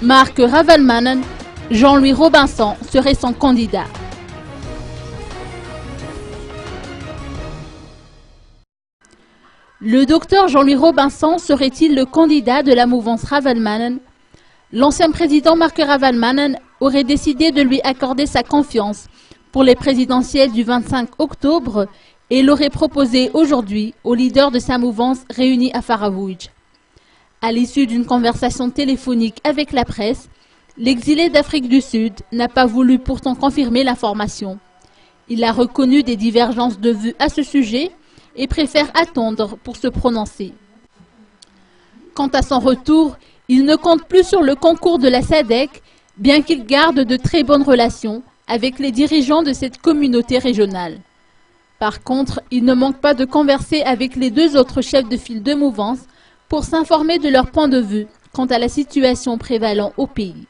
Marc Ravalomanana, Jean-Louis Robinson serait son candidat. Le docteur Jean-Louis Robinson serait-il le candidat de la mouvance Ravalomanana? L'ancien président Marc Ravalomanana aurait décidé de lui accorder sa confiance pour les présidentielles du 25 octobre et l'aurait proposé aujourd'hui aux leaders de sa mouvance réunis à Faravouj. À l'issue d'une conversation téléphonique avec la presse, l'exilé d'Afrique du Sud n'a pas voulu pourtant confirmer l'information. Il a reconnu des divergences de vues à ce sujet et préfère attendre pour se prononcer. Quant à son retour, il ne compte plus sur le concours de la SADC, bien qu'il garde de très bonnes relations avec les dirigeants de cette communauté régionale. Par contre, il ne manque pas de converser avec les deux autres chefs de file de mouvance pour s'informer de leur point de vue quant à la situation prévalant au pays.